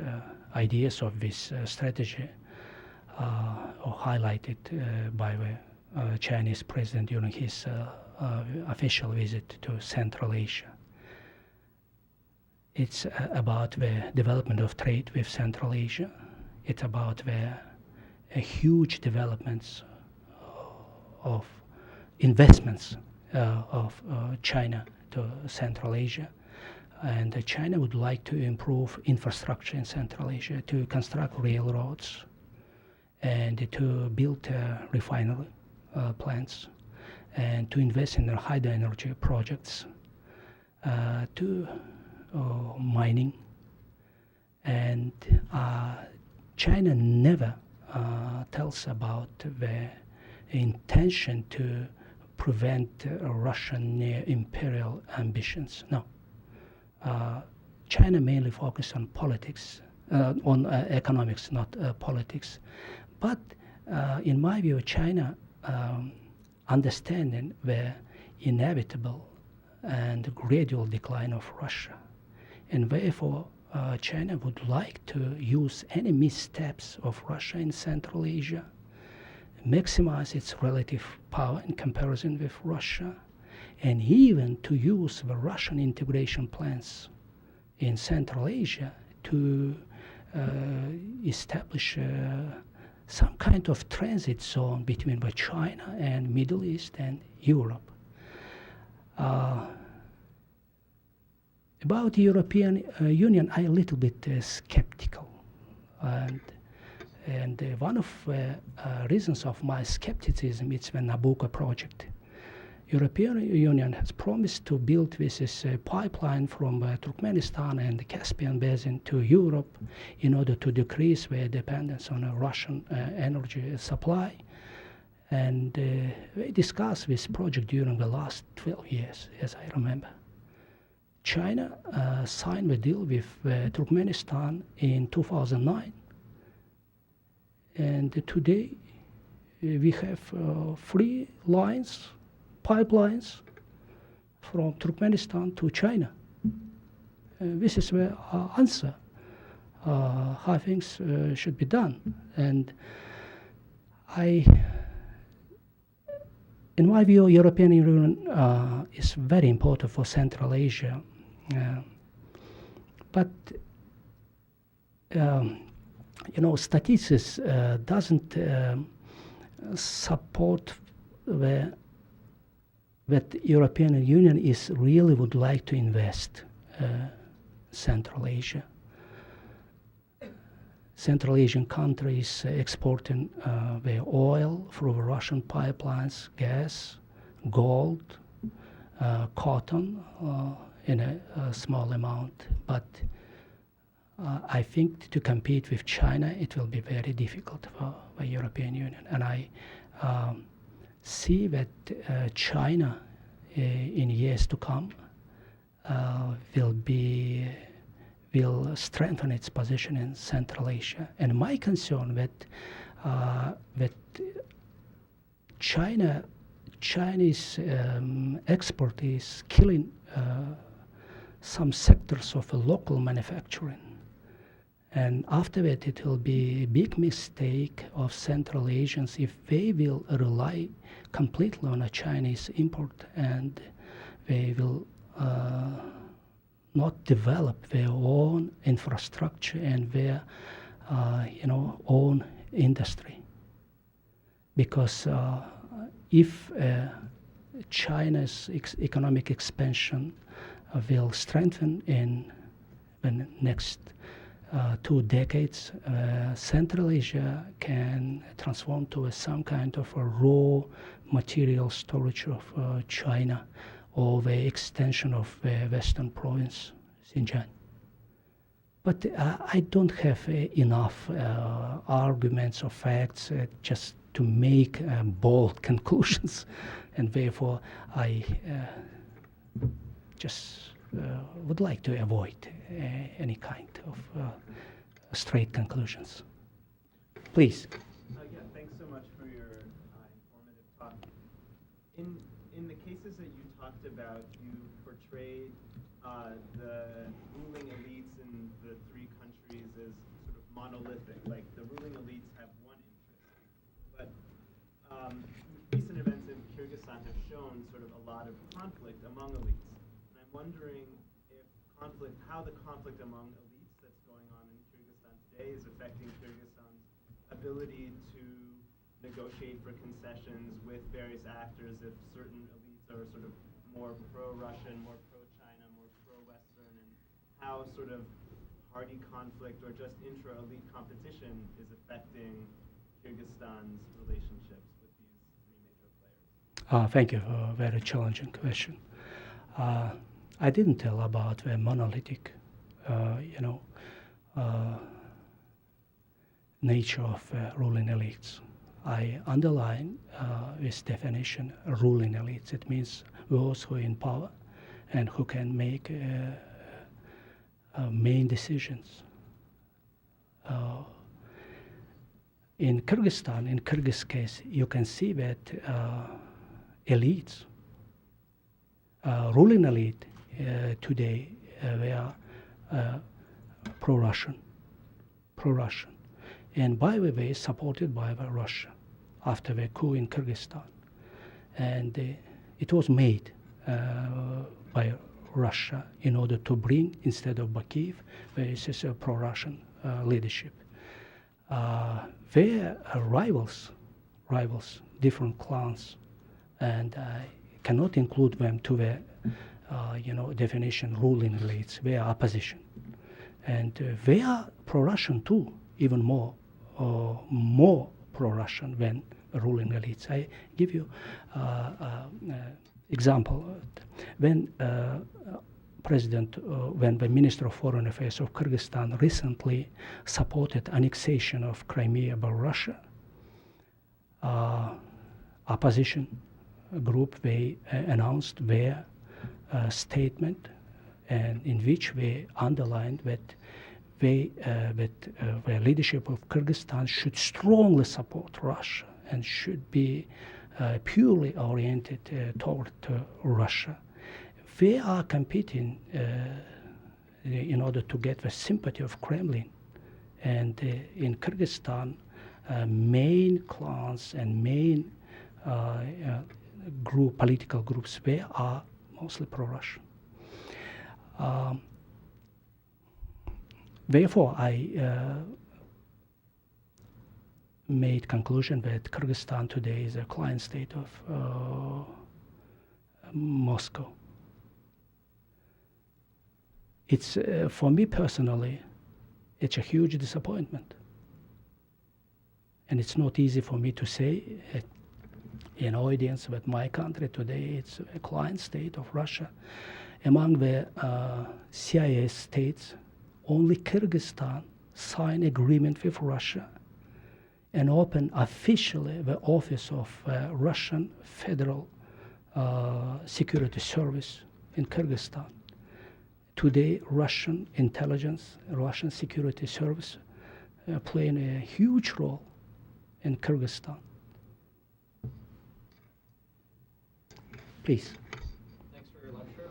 ideas of this strategy are highlighted by the Chinese president during his official visit to Central Asia. It's about the development of trade with Central Asia. It's about the huge developments of investments of China to Central Asia. And China would like to improve infrastructure in Central Asia, to construct railroads, and to build refinery plants, and to invest in hydro energy projects, to mining. And China never tells about the intention to prevent Russian near-imperial ambitions. No. China mainly focused on politics, on economics, not politics. But in my view, China understanding the inevitable and gradual decline of Russia, and therefore China would like to use any missteps of Russia in Central Asia, maximize its relative power in comparison with Russia, and even to use the Russian integration plans in Central Asia to establish some kind of transit zone between the China and Middle East and Europe. About the European Union, I'm a little bit skeptical. And one of the reasons of my skepticism is the Nabucco project. European Union has promised to build this pipeline from Turkmenistan and the Caspian Basin to Europe in order to decrease their dependence on Russian energy supply. And we discussed this project during the last 12 years, as I remember. China signed the deal with Turkmenistan in 2009. And today we have 3 lines, pipelines from Turkmenistan to China. This is the answer, how things should be done. And in my view, European Union is very important for Central Asia. But statistics doesn't support that European Union is really would like to invest Central Asia. Central Asian countries exporting their oil through Russian pipelines, gas, gold, cotton in a small amount. But I think to compete with China, it will be very difficult for the European Union. And I see that China in years to come will strengthen its position in Central Asia. And my concern that Chinese export is killing some sectors of local manufacturing. And after that, it will be a big mistake of Central Asians if they will rely completely on a Chinese import, and they will not develop their own infrastructure and their own industry. Because if China's economic expansion will strengthen in the next 2 decades, Central Asia can transform to some kind of a raw material storage of China, or the extension of the western province, Xinjiang. But I don't have enough arguments or facts just to make bold conclusions, and therefore I just would like to avoid any kind of straight conclusions. Please. Yeah, thanks so much for your informative talk. In the cases that you talked about, you portrayed the ruling elites in the 3 countries as sort of monolithic, like the ruling elites have one interest. But recent events in Kyrgyzstan have shown sort of a lot of conflict among elites. And I'm wondering if how the conflict among elites that's going on in Kyrgyzstan today is affecting Kyrgyzstan's ability to negotiate for concessions with various actors, if certain elites are sort of more pro-Russian, more pro-China, more pro-Western, and how sort of party conflict or just intra-elite competition is affecting Kyrgyzstan's relationships with these 3 major players. Thank you. Very challenging question. I didn't tell about the monolithic, nature of ruling elites. I underline this definition, ruling elites. It means those who are in power and who can make main decisions. In Kyrgyzstan, in Kyrgyz case, you can see that elites, ruling elite today, they are pro-Russian, and by the way, supported by Russia after the coup in Kyrgyzstan. And it was made by Russia in order to bring, instead of Bakiyev, there is a pro-Russian leadership. They are rivals, different clans, and I cannot include them to the definition ruling elites. They are opposition, and they are pro-Russian too, even more pro-Russian than ruling elites. I give you example. When when the Minister of Foreign Affairs of Kyrgyzstan recently supported annexation of Crimea by Russia, opposition group, they announced their statement, and in which they underlined that the leadership of Kyrgyzstan should strongly support Russia and should be purely oriented toward Russia. They are competing in order to get the sympathy of Kremlin. And in Kyrgyzstan, main clans and main political groups, they are mostly pro-Russian. Therefore, I made conclusion that Kyrgyzstan today is a client state of Moscow. It's for me personally, it's a huge disappointment, and it's not easy for me to say in audience that my country today it's a client state of Russia. Among the CIS states, only Kyrgyzstan signed agreement with Russia and opened officially the office of Russian Federal Security Service in Kyrgyzstan. Today, Russian intelligence, Russian security service playing a huge role in Kyrgyzstan. Please. Thanks for your lecture.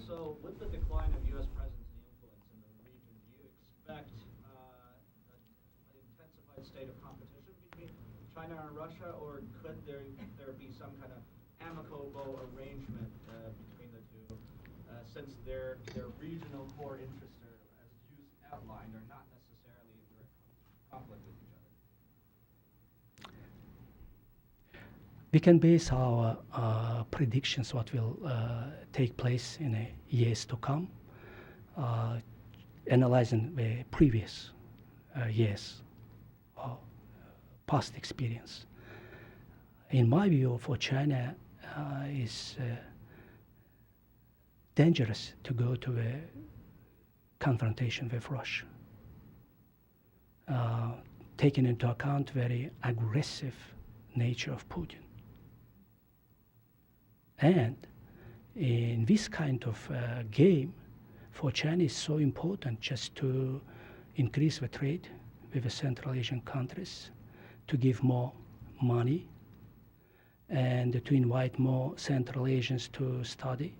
So with the decline of U.S. presence and influence in the region, do you expect an intensified state of competition between China and Russia, or could there be some kind of amicable arrangement between the two, since their regional core interests are, as you outlined, are not necessarily in direct conflict with each other? We can base our predictions what will take place in years to come. analyzing the previous years or past experience. In my view, for China, is dangerous to go to a confrontation with Russia, taking into account very aggressive nature of Putin. And in this kind of game, for China is so important just to increase the trade with the Central Asian countries, to give more money, and to invite more Central Asians to study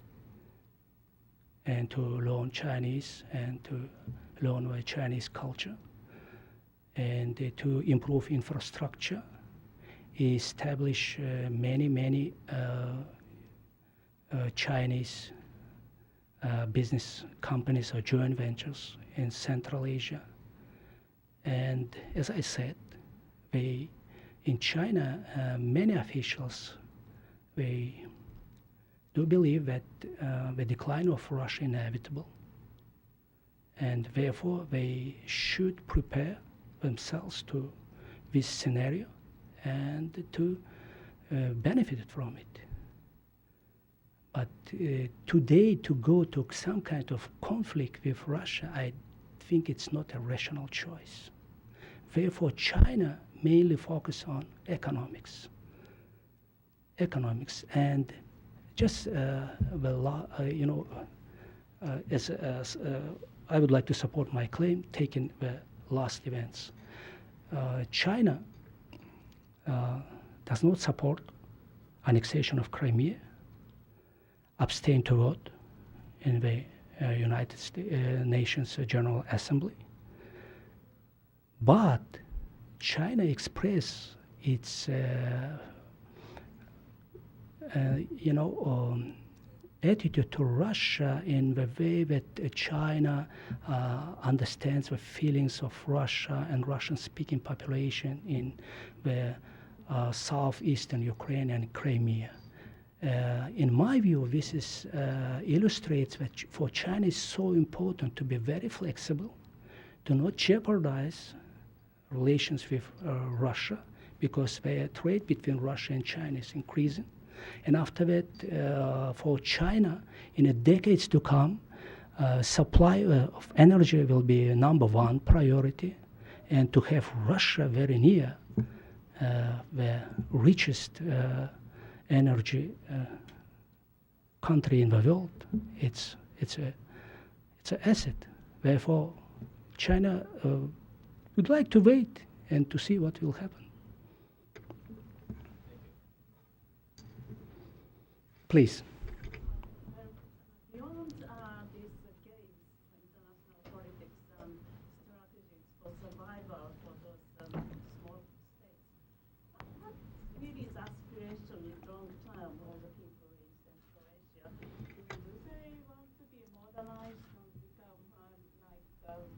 and to learn Chinese and to learn the Chinese culture, and to improve infrastructure, establish many Chinese business companies or joint ventures in Central Asia. And as I said, in China, many officials, they do believe that the decline of Russia is inevitable, and therefore they should prepare themselves to this scenario and to benefit from it. But today, to go to some kind of conflict with Russia, I think it's not a rational choice. Therefore, China mainly focus on economics, and just as I would like to support my claim, taking the last events. China does not support annexation of Crimea, abstain to vote in the United Nations General Assembly. But China expressed its attitude to Russia in the way that China understands the feelings of Russia and Russian-speaking population in the southeastern Ukraine and Crimea. In my view, this illustrates that for China it's so important to be very flexible, to not jeopardize relations with Russia, because the trade between Russia and China is increasing. And after that, for China, in the decades to come, supply of energy will be a number one priority, and to have Russia very near the richest energy country in the world, it's an asset. Therefore, China would like to wait and to see what will happen. Please. Beyond these games, international politics strategies for survival for those small states, what really is aspiration in long term of the people in Central Asia? Do they want to be modernized and become like West,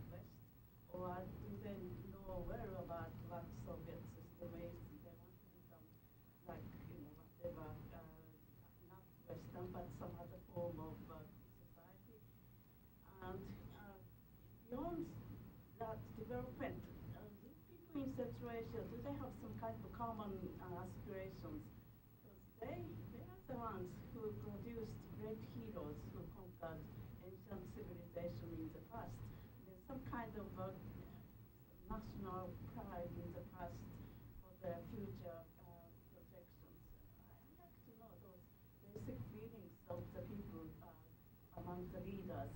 or do they know well about what Soviet system is? They want to become like whatever. Western, but some other form of society. And beyond that development, do people in Central Asia, do they have some kind of common aspirations? Because they are the ones who produced great heroes who conquered ancient civilization in the past. There's some kind of national pride in the past for their future projections. I'd like to know those basic feelings of the people among the leaders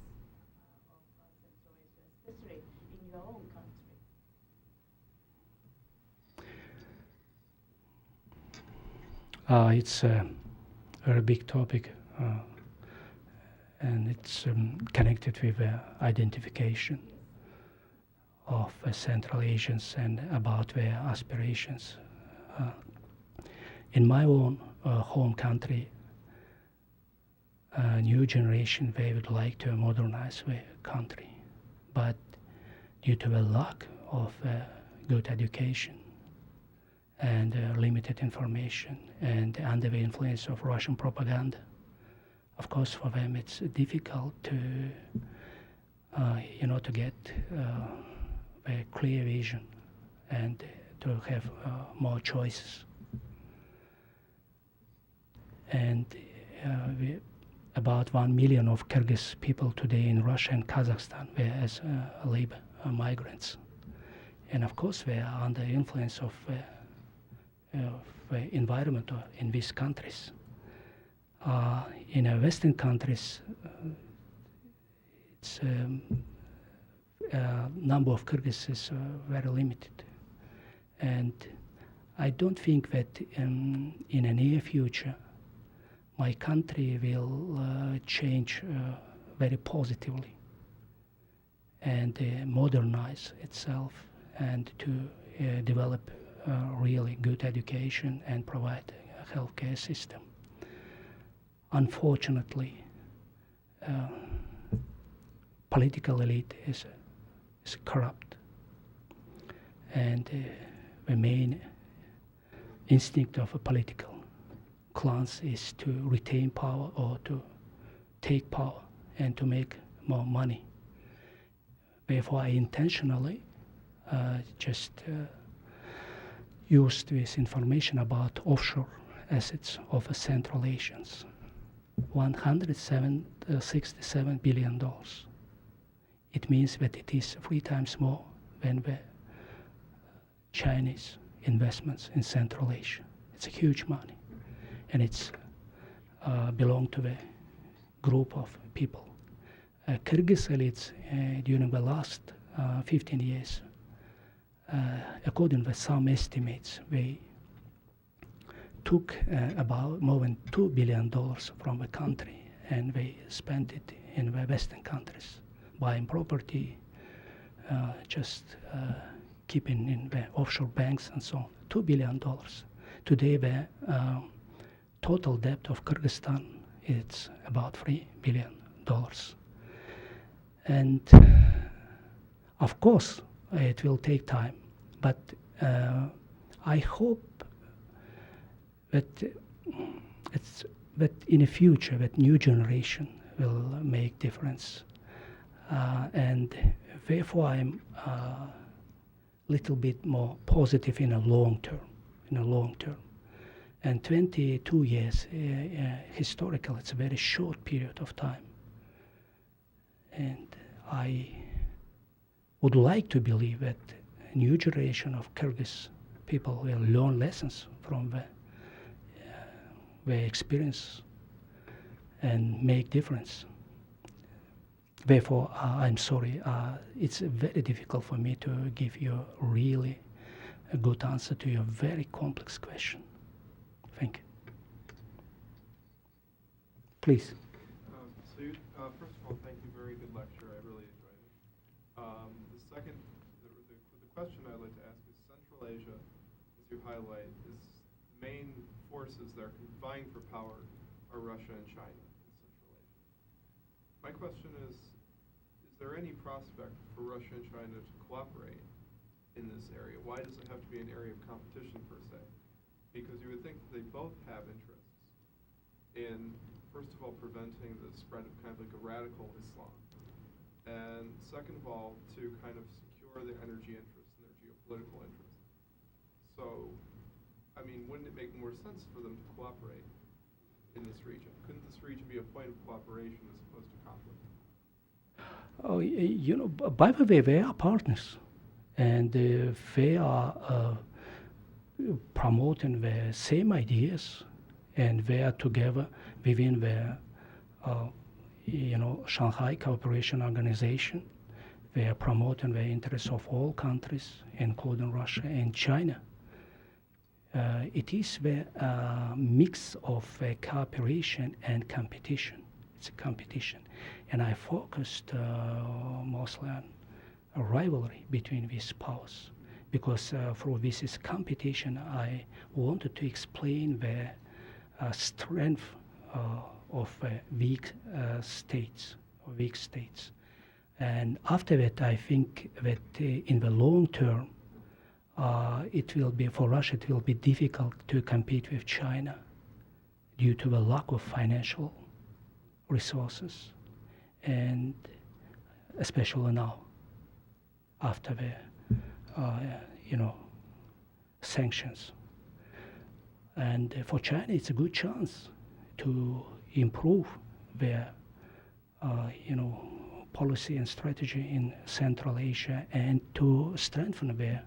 of Central Asia, especially in your own country. It's a very big topic, and it's connected with identification of Central Asians and about their aspirations. In my own home country, a new generation, they would like to modernize the country, but due to the lack of good education and limited information and under the influence of Russian propaganda, of course for them it's difficult to to get a clear vision and to have more choices. And about 1 million of Kyrgyz people today in Russia and Kazakhstan were as labor migrants. And of course, they are under influence of the environment in these countries. In Western countries, it's number of Kyrgyz is very limited. And I don't think that in the near future my country will change very positively and modernize itself and to develop really good education and provide a healthcare system. Unfortunately, political elite is corrupt, and the main instinct of a political clans is to retain power or to take power and to make more money. Therefore, I intentionally just used this information about offshore assets of Central Asians. $167 billion. It means that it is 3 times more than the Chinese investments in Central Asia. It's a huge money, and it's belong to the group of people. Kyrgyz elites during the last 15 years, according to some estimates, they took about more than $2 billion from the country, and they spent it in the Western countries, buying property, just keeping in the offshore banks and so on. $2 billion. Today, the total debt of Kyrgyzstan is about $3 billion. And of course, it will take time, but I hope that that in the future, that new generation will make difference, and therefore I'm little bit more positive in a long term. And 22 years, historical, it's a very short period of time. And I would like to believe that a new generation of Kyrgyz people will learn lessons from their experience and make difference. Therefore, I'm sorry, it's very difficult for me to give you really a good answer to your very complex question. Thank you. Please. First of all, thank you. Very good lecture. I really enjoyed it. The second, the question I'd like to ask is Central Asia, as you highlight, is the main forces that are vying for power are Russia and China in Central Asia. My question is there any prospect for Russia and China to cooperate in this area? Why does it have to be an area of competition per se? Because you would think that they both have interests in, first of all, preventing the spread of kind of like a radical Islam, and second of all, to kind of secure their energy interests and their geopolitical interests. So, I mean, wouldn't it make more sense for them to cooperate in this region? Couldn't this region be a point of cooperation as opposed to conflict? Oh, you know, by the way, they are partners, and they are promoting the same ideas, and they are together within the, Shanghai Cooperation Organization. They are promoting the interests of all countries, including Russia and China. It is the mix of cooperation and competition. It's a competition. And I focused mostly on a rivalry between these powers, because through this competition, I wanted to explain the strength of weak states. And after that, I think that in the long term, it will be, for Russia, it will be difficult to compete with China due to the lack of financial resources, and especially now, after the sanctions. And for China, it's a good chance to improve their policy and strategy in Central Asia and to strengthen their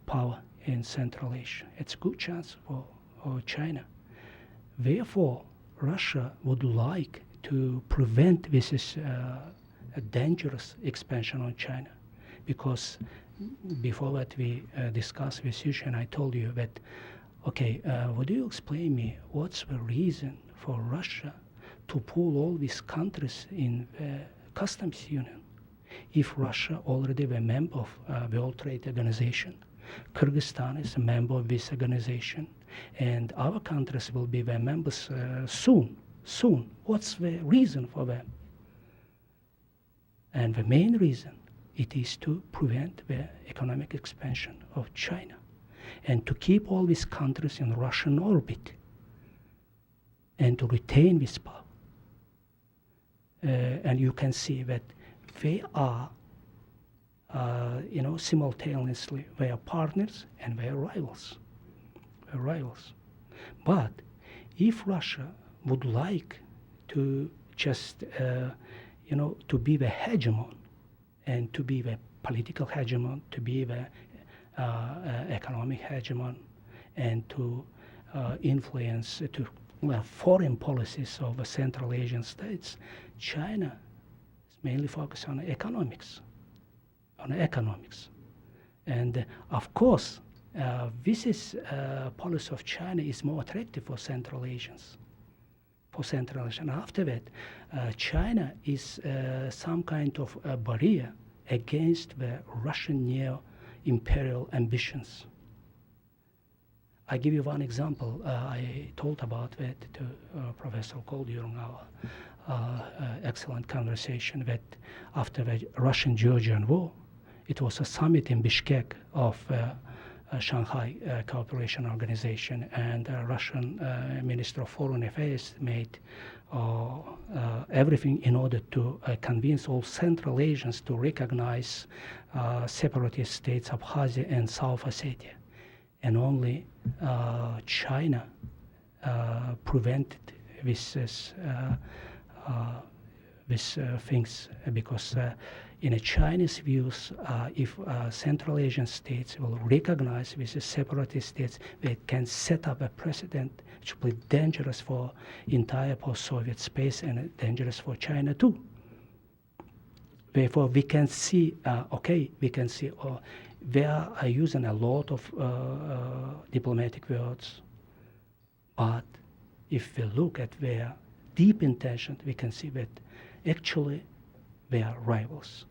power in Central Asia. It's a good chance for China. Therefore, Russia would like to prevent this a dangerous expansion on China, because before that we discussed this issue, and I told you that, okay, would you explain me what's the reason for Russia to pull all these countries in the customs union if Russia already a member of World Trade Organization? Kyrgyzstan is a member of this organization, and other countries will be their members soon. What's the reason for them? And the main reason, it is to prevent the economic expansion of China and to keep all these countries in Russian orbit and to retain this power. And you can see that they are, simultaneously, they are partners and they are rivals. But if Russia would like to just, to be the hegemon and to be the political hegemon, to be the economic hegemon, and to influence foreign policies of the Central Asian states, China is mainly focused on economics. And of course, this policy of China is more attractive for Central Asians. After that, China is some kind of a barrier against the Russian neo-imperial ambitions. I give you one example. I told about that to Professor Kohl during our excellent conversation, that after the Russian-Georgian War, it was a summit in Bishkek of Shanghai Cooperation Organization, and the Russian Minister of Foreign Affairs made everything in order to convince all Central Asians to recognize separatist states of Abkhazia and South Ossetia. And only China prevented these things, because in a Chinese views, if Central Asian states will recognize these separatist states, they can set up a precedent which will be dangerous for entire post-Soviet space and dangerous for China too. Therefore, we can see, they are using a lot of diplomatic words, but if we look at their deep intention, we can see that actually they are rivals.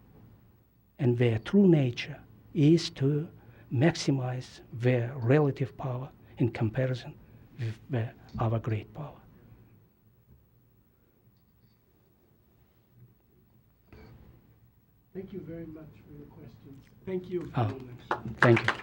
And their true nature is to maximize their relative power in comparison with our great power. Thank you very much for your questions. Thank you. Thank you.